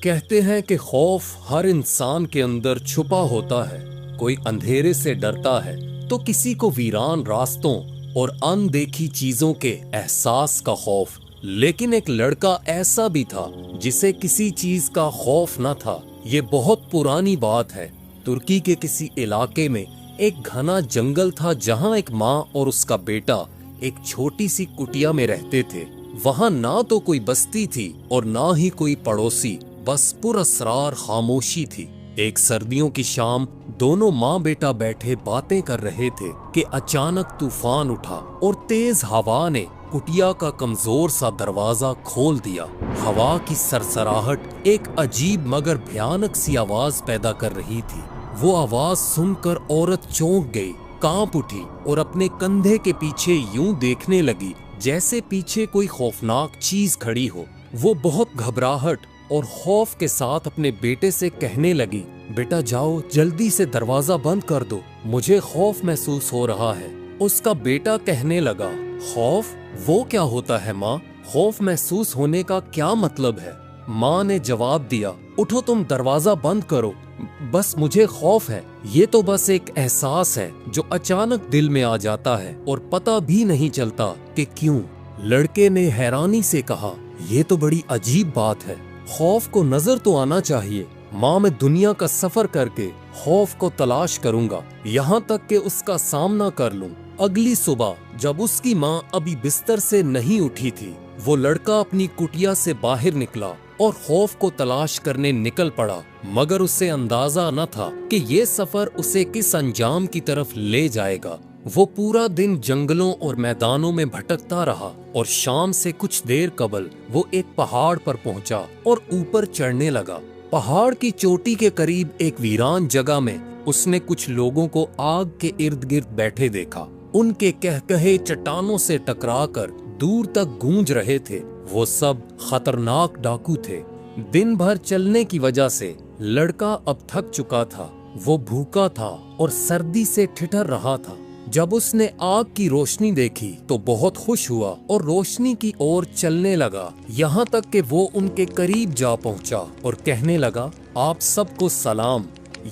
کہتے ہیں کہ خوف ہر انسان کے اندر چھپا ہوتا ہے۔ کوئی اندھیرے سے ڈرتا ہے تو کسی کو ویران راستوں اور اندیکھی چیزوں کے احساس کا خوف۔ لیکن ایک لڑکا ایسا بھی تھا جسے کسی چیز کا خوف نہ تھا۔ یہ بہت پرانی بات ہے۔ ترکی کے کسی علاقے میں ایک گھنا جنگل تھا جہاں ایک ماں اور اس کا بیٹا ایک چھوٹی سی کٹیا میں رہتے تھے۔ وہاں نہ تو کوئی بستی تھی اور نہ ہی کوئی پڑوسی، بس پراسرار خاموشی تھی۔ ایک سردیوں کی شام دونوں ماں بیٹا بیٹھے باتیں کر رہے تھے کہ اچانک طوفان اٹھا اور تیز ہوا نے کٹیا کا کمزور سا دروازہ کھول دیا۔ ہوا کی سرسراہٹ ایک عجیب مگر بھیانک سی آواز پیدا کر رہی تھی۔ وہ آواز سن کر عورت چونک گئی، کانپ اٹھی اور اپنے کندھے کے پیچھے یوں دیکھنے لگی جیسے پیچھے کوئی خوفناک چیز کھڑی ہو۔ وہ بہت گھبراہٹ اور خوف کے ساتھ اپنے بیٹے سے کہنے لگی، بیٹا جاؤ جلدی سے دروازہ بند کر دو، مجھے خوف محسوس ہو رہا ہے۔ اس کا بیٹا کہنے لگا، خوف؟ وہ کیا ہوتا ہے ماں؟ خوف محسوس ہونے کا کیا مطلب ہے؟ ماں نے جواب دیا، اٹھو تم دروازہ بند کرو، بس مجھے خوف ہے۔ یہ تو بس ایک احساس ہے جو اچانک دل میں آ جاتا ہے اور پتہ بھی نہیں چلتا کہ کیوں۔ لڑکے نے حیرانی سے کہا، یہ تو بڑی عجیب بات ہے، خوف کو نظر تو آنا چاہیے۔ ماں میں دنیا کا سفر کر کے خوف کو تلاش کروں گا یہاں تک کہ اس کا سامنا کر لوں۔ اگلی صبح جب اس کی ماں ابھی بستر سے نہیں اٹھی تھی، وہ لڑکا اپنی کٹیا سے باہر نکلا اور خوف کو تلاش کرنے نکل پڑا، مگر اسے اندازہ نہ تھا کہ یہ سفر اسے کس انجام کی طرف لے جائے گا۔ وہ پورا دن جنگلوں اور میدانوں میں بھٹکتا رہا اور شام سے کچھ دیر قبل وہ ایک پہاڑ پر پہنچا اور اوپر چڑھنے لگا۔ پہاڑ کی چوٹی کے قریب ایک ویران جگہ میں اس نے کچھ لوگوں کو آگ کے ارد گرد بیٹھے دیکھا۔ ان کے کہے چٹانوں سے ٹکرا کر دور تک گونج رہے تھے۔ وہ سب خطرناک ڈاکو تھے۔ دن بھر چلنے کی وجہ سے لڑکا اب تھک چکا تھا۔ وہ بھوکا تھا اور سردی سے ٹھٹر رہا تھا۔ جب اس نے آگ کی روشنی دیکھی تو بہت خوش ہوا اور روشنی کی اور چلنے لگا، یہاں تک کہ وہ ان کے قریب جا پہنچا اور کہنے لگا، آپ سب کو سلام۔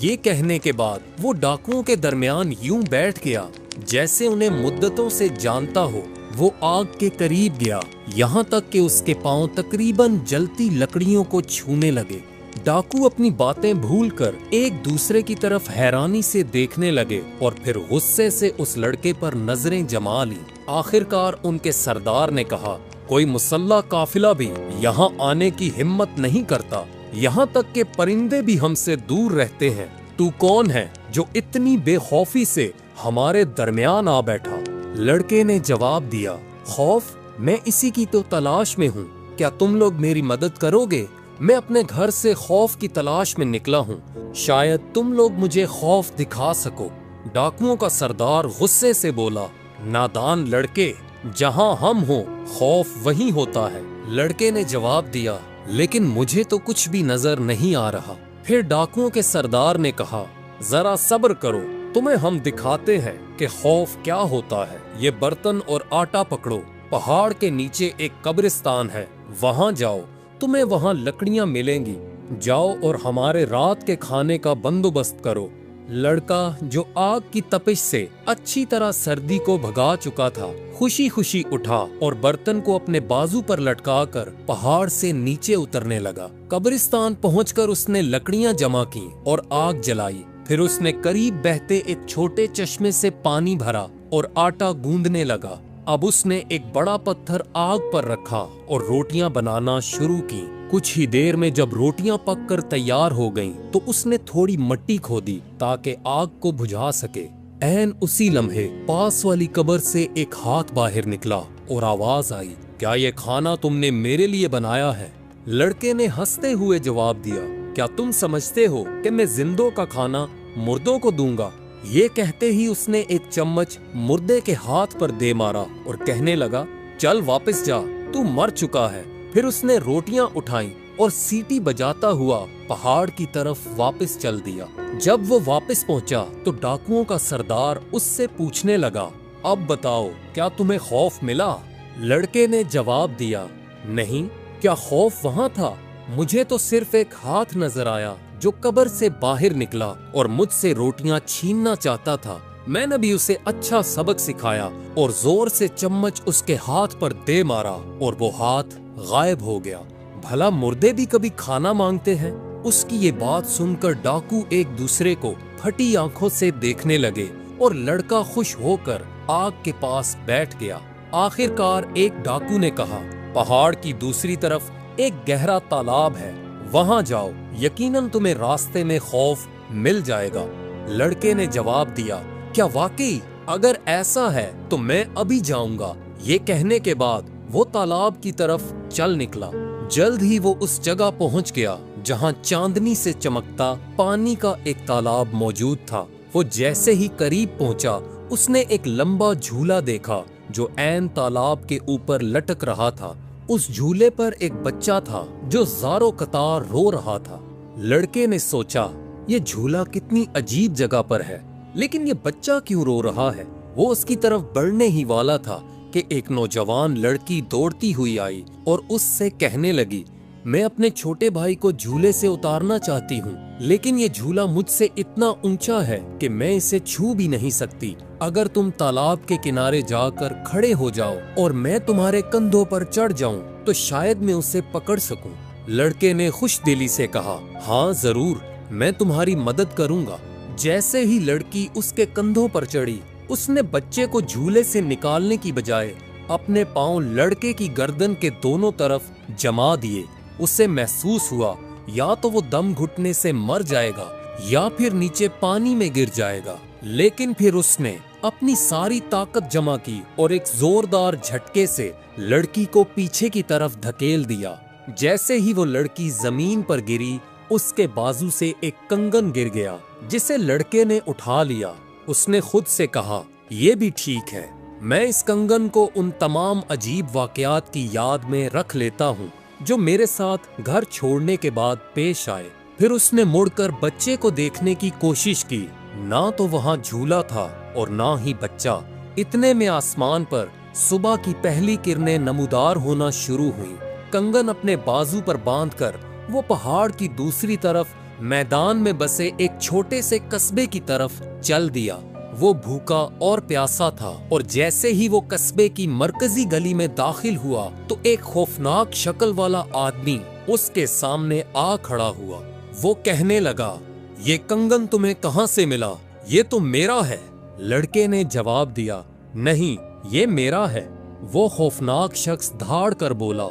یہ کہنے کے بعد وہ ڈاکوؤں کے درمیان یوں بیٹھ گیا جیسے انہیں مدتوں سے جانتا ہو۔ وہ آگ کے قریب گیا یہاں تک کہ اس کے پاؤں تقریباً جلتی لکڑیوں کو چھونے لگے۔ ڈاکو اپنی باتیں بھول کر ایک دوسرے کی طرف حیرانی سے دیکھنے لگے اور پھر غصے سے اس لڑکے پر نظریں جما لیں۔ آخرکار ان کے سردار نے کہا، کوئی مسلح قافلہ بھی یہاں آنے کی ہمت نہیں کرتا، یہاں تک کہ پرندے بھی ہم سے دور رہتے ہیں۔ تو کون ہے جو اتنی بے خوفی سے ہمارے درمیان آ بیٹھا؟ لڑکے نے جواب دیا، خوف؟ میں اسی کی تو تلاش میں ہوں، کیا تم لوگ میری مدد کرو گے؟ میں اپنے گھر سے خوف کی تلاش میں نکلا ہوں، شاید تم لوگ مجھے خوف دکھا سکو۔ ڈاکوؤں کا سردار غصے سے بولا، نادان لڑکے، جہاں ہم ہوں خوف وہیں ہوتا ہے۔ لڑکے نے جواب دیا، لیکن مجھے تو کچھ بھی نظر نہیں آ رہا۔ پھر ڈاکوؤں کے سردار نے کہا، ذرا صبر کرو، تمہیں ہم دکھاتے ہیں کہ خوف کیا ہوتا ہے۔ یہ برتن اور آٹا پکڑو، پہاڑ کے نیچے ایک قبرستان ہے، وہاں جاؤ، تمہیں وہاں لکڑیاں ملیں گی، جاؤ اور ہمارے رات کے کھانے کا بندوبست کرو۔ لڑکا جو آگ کی تپش سے اچھی طرح سردی کو بھگا چکا تھا، خوشی خوشی اٹھا اور برتن کو اپنے بازو پر لٹکا کر پہاڑ سے نیچے اترنے لگا۔ قبرستان پہنچ کر اس نے لکڑیاں جمع کی اور آگ جلائی۔ پھر اس نے قریب بہتے ایک چھوٹے چشمے سے پانی بھرا اور آٹا گوندنے لگا۔ اب اس نے ایک بڑا پتھر آگ پر رکھا اور روٹیاں بنانا شروع کی۔ کچھ ہی دیر میں جب روٹیاں پک کر تیار ہو گئیں تو اس نے تھوڑی مٹی کھودی تاکہ آگ کو بجھا سکے۔ عین اسی لمحے پاس والی قبر سے ایک ہاتھ باہر نکلا اور آواز آئی، کیا یہ کھانا تم نے میرے لیے بنایا ہے؟ لڑکے نے ہنستے ہوئے جواب دیا، کیا تم سمجھتے ہو کہ میں زندوں کا کھانا مردوں کو دوں گا؟ یہ کہتے ہی اس نے ایک چمچ مردے کے ہاتھ پر دے مارا اور کہنے لگا، چل واپس جا، تو مر چکا ہے۔ پھر اس نے روٹیاں اٹھائیں اور سیٹی بجاتا ہوا پہاڑ کی طرف واپس چل دیا۔ جب وہ واپس پہنچا تو ڈاکوؤں کا سردار اس سے پوچھنے لگا، اب بتاؤ کیا تمہیں خوف ملا؟ لڑکے نے جواب دیا، نہیں۔ کیا خوف وہاں تھا؟ مجھے تو صرف ایک ہاتھ نظر آیا جو قبر سے باہر نکلا اور مجھ سے روٹیاں چھیننا چاہتا تھا۔ میں نے بھی اسے اچھا سبق سکھایا اور زور سے چمچ اس کے ہاتھ پر دے مارا اور وہ ہاتھ غائب ہو گیا۔ بھلا مردے بھی کبھی کھانا مانگتے ہیں؟ اس کی یہ بات سن کر ڈاکو ایک دوسرے کو پھٹی آنکھوں سے دیکھنے لگے اور لڑکا خوش ہو کر آگ کے پاس بیٹھ گیا۔ آخر کار ایک ڈاکو نے کہا، پہاڑ کی دوسری طرف ایک گہرا تالاب ہے، وہاں جاؤ، یقیناً تمہیں راستے میں خوف مل جائے گا۔ لڑکے نے جواب دیا، کیا واقعی؟ اگر ایسا ہے تو میں ابھی جاؤں گا۔ یہ کہنے کے بعد وہ تالاب کی طرف چل نکلا۔ جلد ہی وہ اس جگہ پہنچ گیا جہاں چاندنی سے چمکتا پانی کا ایک تالاب موجود تھا۔ وہ جیسے ہی قریب پہنچا اس نے ایک لمبا جھولا دیکھا جو عین تالاب کے اوپر لٹک رہا تھا۔ اس جھولے پر ایک بچہ تھا جو زاروں قطار رو رہا تھا۔ لڑکے نے سوچا، یہ جھولا کتنی عجیب جگہ پر ہے، لیکن یہ بچہ کیوں رو رہا ہے؟ وہ اس کی طرف بڑھنے ہی والا تھا کہ ایک نوجوان لڑکی دوڑتی ہوئی آئی اور اس سے کہنے لگی، میں اپنے چھوٹے بھائی کو جھولے سے اتارنا چاہتی ہوں، لیکن یہ جھولا مجھ سے اتنا اونچا ہے کہ میں اسے چھو بھی نہیں سکتی۔ اگر تم تالاب کے کنارے جا کر کھڑے ہو جاؤ اور میں تمہارے کندھوں پر چڑھ جاؤں تو شاید میں اسے پکڑ سکوں۔ لڑکے نے خوش دلی سے کہا، ہاں ضرور، میں تمہاری مدد کروں گا۔ جیسے ہی لڑکی اس کے کندھوں پر چڑھی، اس نے بچے کو جھولے سے نکالنے کی بجائے اپنے پاؤں لڑکے کی گردن کے دونوں طرف جما دیے۔ اسے محسوس ہوا یا تو وہ دم گھٹنے سے مر جائے گا یا پھر نیچے پانی میں گر جائے گا، لیکن پھر اس نے اپنی ساری طاقت جمع کی اور ایک زوردار جھٹکے سے لڑکی کو پیچھے کی طرف دھکیل دیا۔ جیسے ہی وہ لڑکی زمین پر گری، اس کے بازو سے ایک کنگن گر گیا جسے لڑکے نے اٹھا لیا۔ اس نے خود سے کہا، یہ بھی ٹھیک ہے، میں اس کنگن کو ان تمام عجیب واقعات کی یاد میں رکھ لیتا ہوں جو میرے ساتھ گھر چھوڑنے کے بعد پیش آئے۔ پھر اس نے مڑ کر بچے کو دیکھنے کی کوشش کی، نہ تو وہاں جھولا تھا اور نہ ہی بچہ۔ اتنے میں آسمان پر صبح کی پہلی کرنیں نمودار ہونا شروع ہوئیں۔ کنگن اپنے بازو پر باندھ کر وہ پہاڑ کی دوسری طرف میدان میں بسے ایک چھوٹے سے قصبے کی طرف چل دیا۔ وہ بھوکا اور پیاسا تھا اور جیسے ہی وہ قصبے کی مرکزی گلی میں داخل ہوا تو ایک خوفناک شکل والا آدمی اس کے سامنے آ کھڑا ہوا۔ وہ کہنے لگا، یہ کنگن تمہیں کہاں سے ملا؟ یہ تو میرا ہے۔ لڑکے نے جواب دیا، نہیں، یہ میرا ہے۔ وہ خوفناک شخص دھاڑ کر بولا،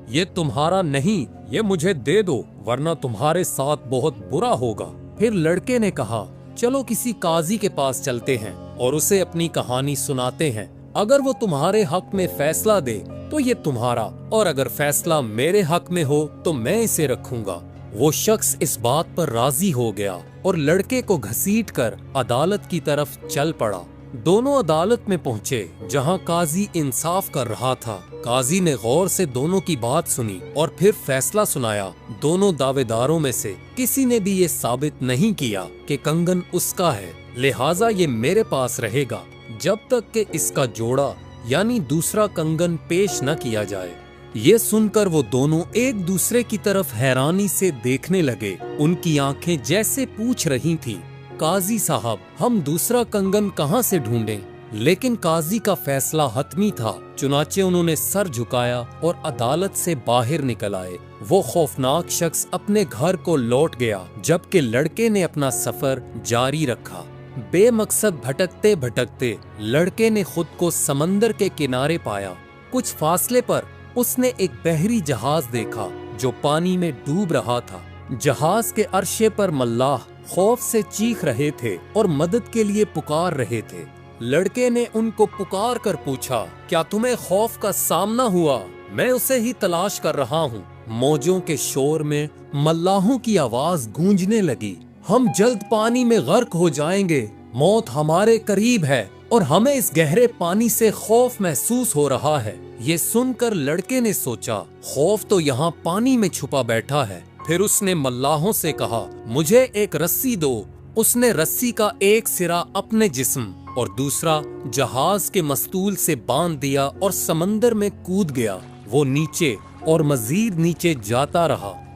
یہ تمہارا نہیں، یہ مجھے دے دو ورنہ تمہارے ساتھ بہت برا ہوگا۔ پھر لڑکے نے کہا، چلو کسی قاضی کے پاس چلتے ہیں اور اسے اپنی کہانی سناتے ہیں۔ اگر وہ تمہارے حق میں فیصلہ دے تو یہ تمہارا، اور اگر فیصلہ میرے حق میں ہو تو میں اسے رکھوں گا۔ وہ شخص اس بات پر راضی ہو گیا اور لڑکے کو گھسیٹ کر عدالت کی طرف چل پڑا۔ دونوں عدالت میں پہنچے جہاں قاضی انصاف کر رہا تھا۔ قاضی نے غور سے دونوں کی بات سنی اور پھر فیصلہ سنایا۔ دونوں دعوے داروں میں سے کسی نے بھی یہ ثابت نہیں کیا کہ کنگن اس کا ہے، لہٰذا یہ میرے پاس رہے گا جب تک کہ اس کا جوڑا یعنی دوسرا کنگن پیش نہ کیا جائے۔ یہ سن کر وہ دونوں ایک دوسرے کی طرف حیرانی سے دیکھنے لگے۔ ان کی آنکھیں جیسے پوچھ رہی تھیں، قاضی صاحب، ہم دوسرا کنگن کہاں سے ڈھونڈیں؟ لیکن قاضی کا فیصلہ حتمی تھا، چنانچہ انہوں نے سر جھکایا اور عدالت سے باہر نکل آئے۔ وہ خوفناک شخص اپنے گھر کو لوٹ گیا جبکہ لڑکے نے اپنا سفر جاری رکھا۔ بے مقصد بھٹکتے بھٹکتے لڑکے نے خود کو سمندر کے کنارے پایا۔ کچھ فاصلے پر اس نے ایک بحری جہاز دیکھا جو پانی میں ڈوب رہا تھا۔ جہاز کے عرشے پر ملاح خوف سے چیخ رہے تھے اور مدد کے لیے پکار رہے تھے۔ لڑکے نے ان کو پکار کر پوچھا، کیا تمہیں خوف کا سامنا ہوا؟ میں اسے ہی تلاش کر رہا ہوں۔ موجوں کے شور میں ملاحوں کی آواز گونجنے لگی، ہم جلد پانی میں غرق ہو جائیں گے، موت ہمارے قریب ہے اور ہمیں اس گہرے پانی سے خوف محسوس ہو رہا ہے۔ یہ سن کر لڑکے نے سوچا، خوف تو یہاں پانی میں چھپا بیٹھا ہے۔ پھر اس نے ملاحوں سے کہا، مجھے ایک رسی دو۔ اس نے رسی کا ایک سرا اپنے جسم اور دوسرا جہاز کے مستول سے باندھ دیا اور سمندر میں کود گیا۔ وہ نیچے اور مزید نیچے جاتا رہا۔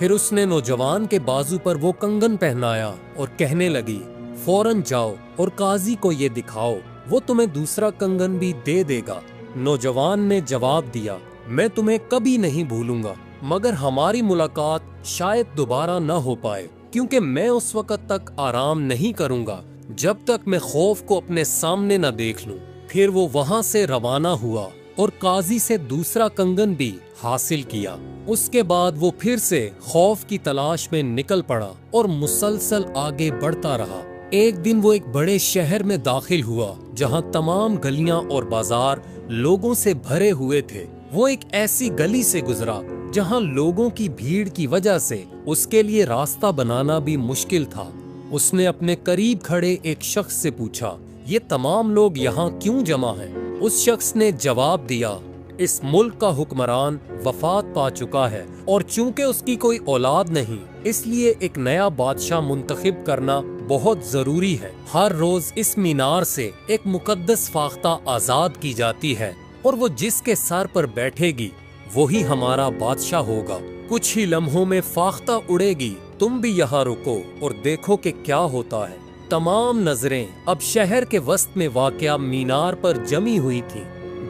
پھر اس نے نوجوان کے بازو پر وہ کنگن پہنایا اور کہنے لگی فوراً جاؤ اور قاضی کو یہ دکھاؤ، وہ تمہیں دوسرا کنگن بھی دے دے گا۔ نوجوان نے جواب دیا میں تمہیں کبھی نہیں بھولوں گا، مگر ہماری ملاقات شاید دوبارہ نہ ہو پائے، کیونکہ میں اس وقت تک آرام نہیں کروں گا جب تک میں خوف کو اپنے سامنے نہ دیکھ لوں۔ پھر وہ وہاں سے روانہ ہوا اور قاضی سے دوسرا کنگن بھی حاصل کیا۔ اس کے بعد وہ پھر سے خوف کی تلاش میں نکل پڑا اور مسلسل آگے بڑھتا رہا۔ ایک دن وہ ایک بڑے شہر میں داخل ہوا جہاں تمام گلیاں اور بازار لوگوں سے بھرے ہوئے تھے۔ وہ ایک ایسی گلی سے گزرا جہاں لوگوں کی بھیڑ کی وجہ سے اس کے لیے راستہ بنانا بھی مشکل تھا۔ اس نے اپنے قریب کھڑے ایک شخص سے پوچھا یہ تمام لوگ یہاں کیوں جمع ہیں؟ اس شخص نے جواب دیا اس ملک کا حکمران وفات پا چکا ہے اور چونکہ اس کی کوئی اولاد نہیں، اس لیے ایک نیا بادشاہ منتخب کرنا بہت ضروری ہے۔ ہر روز اس مینار سے ایک مقدس فاختہ آزاد کی جاتی ہے اور وہ جس کے سر پر بیٹھے گی وہی ہمارا بادشاہ ہوگا۔ کچھ ہی لمحوں میں فاختہ اڑے گی، تم بھی یہاں رکو اور دیکھو کہ کیا ہوتا ہے۔ تمام نظریں اب شہر کے وسط میں واقع مینار پر جمی ہوئی تھی۔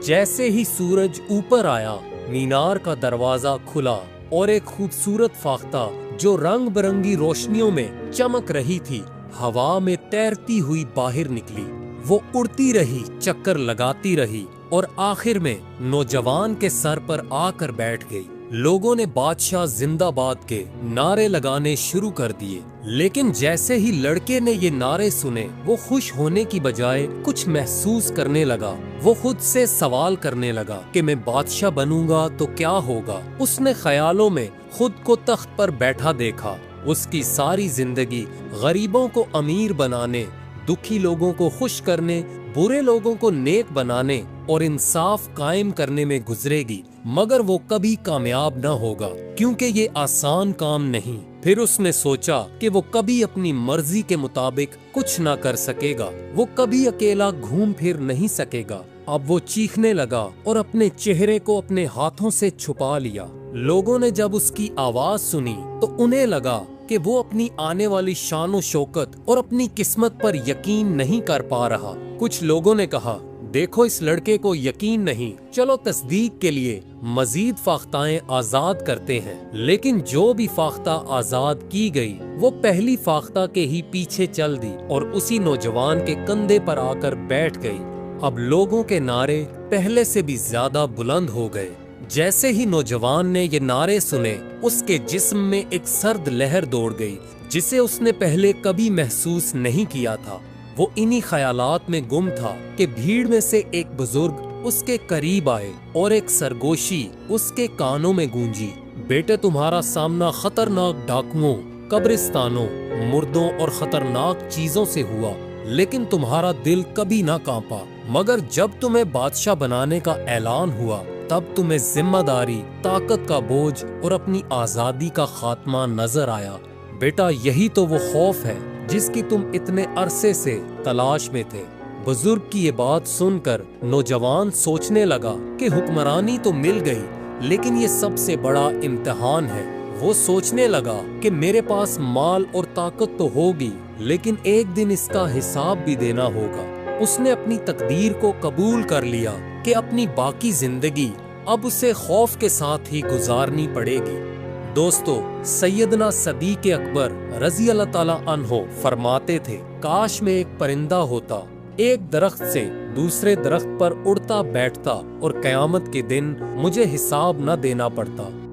جیسے ہی سورج اوپر آیا، مینار کا دروازہ کھلا اور ایک خوبصورت فاختہ جو رنگ برنگی روشنیوں میں چمک رہی تھی ہوا میں تیرتی ہوئی باہر نکلی۔ وہ اڑتی رہی، چکر لگاتی رہی اور آخر میں نوجوان کے سر پر آ کر بیٹھ گئی۔ لوگوں نے بادشاہ زندہ باد کے نعرے لگانے شروع کر دیے، لیکن جیسے ہی لڑکے نے یہ نعرے سنے وہ خوش ہونے کی بجائے کچھ محسوس کرنے لگا۔ وہ خود سے سوال کرنے لگا کہ میں بادشاہ بنوں گا تو کیا ہوگا۔ اس نے خیالوں میں خود کو تخت پر بیٹھا دیکھا۔ اس کی ساری زندگی غریبوں کو امیر بنانے، دکھی لوگوں کو خوش کرنے، برے لوگوں کو نیک بنانے اور انصاف قائم کرنے میں گزرے گی، مگر وہ کبھی کامیاب نہ ہوگا کیونکہ یہ آسان کام نہیں۔ پھر اس نے سوچا کہ وہ کبھی اپنی مرضی کے مطابق کچھ نہ کر سکے گا، وہ کبھی اکیلا گھوم پھر نہیں سکے گا۔ اب وہ چیخنے لگا اور اپنے چہرے کو اپنے ہاتھوں سے چھپا لیا۔ لوگوں نے جب اس کی آواز سنی تو انہیں لگا کہ وہ اپنی آنے والی شان و شوکت اور اپنی قسمت پر یقین نہیں کر پا رہا۔ کچھ لوگوں نے کہا دیکھو اس لڑکے کو یقین نہیں، چلو تصدیق کے لیے مزید فاختائیں آزاد کرتے ہیں۔ لیکن جو بھی فاختہ آزاد کی گئی وہ پہلی فاختہ کے ہی پیچھے چل دی اور اسی نوجوان کے کندھے پر آ کر بیٹھ گئی۔ اب لوگوں کے نعرے پہلے سے بھی زیادہ بلند ہو گئے۔ جیسے ہی نوجوان نے یہ نعرے سنے اس کے جسم میں ایک سرد لہر دوڑ گئی جسے اس نے پہلے کبھی محسوس نہیں کیا تھا۔ وہ انہی خیالات میں گم تھا کہ بھیڑ میں سے ایک بزرگ اس کے قریب آئے اور ایک سرگوشی اس کے کانوں میں گونجی بیٹے تمہارا سامنا خطرناک ڈاکوؤں، قبرستانوں، مردوں اور خطرناک چیزوں سے ہوا، لیکن تمہارا دل کبھی نہ کانپا۔ مگر جب تمہیں بادشاہ بنانے کا اعلان ہوا تب تمہیں ذمہ داری، طاقت کا بوجھ اور اپنی آزادی کا خاتمہ نظر آیا۔ بیٹا یہی تو وہ خوف ہے جس کی تم اتنے عرصے سے تلاش میں تھے۔ بزرگ کی یہ بات سن کر نوجوان سوچنے لگا کہ حکمرانی تو مل گئی لیکن یہ سب سے بڑا امتحان ہے۔ وہ سوچنے لگا کہ میرے پاس مال اور طاقت تو ہوگی لیکن ایک دن اس کا حساب بھی دینا ہوگا۔ اس نے اپنی تقدیر کو قبول کر لیا کہ اپنی باقی زندگی اب اسے خوف کے ساتھ ہی گزارنی پڑے گی۔ دوستو، سیدنا صدیق اکبر رضی اللہ تعالیٰ عنہ فرماتے تھے کاش میں ایک پرندہ ہوتا، ایک درخت سے دوسرے درخت پر اڑتا بیٹھتا اور قیامت کے دن مجھے حساب نہ دینا پڑتا۔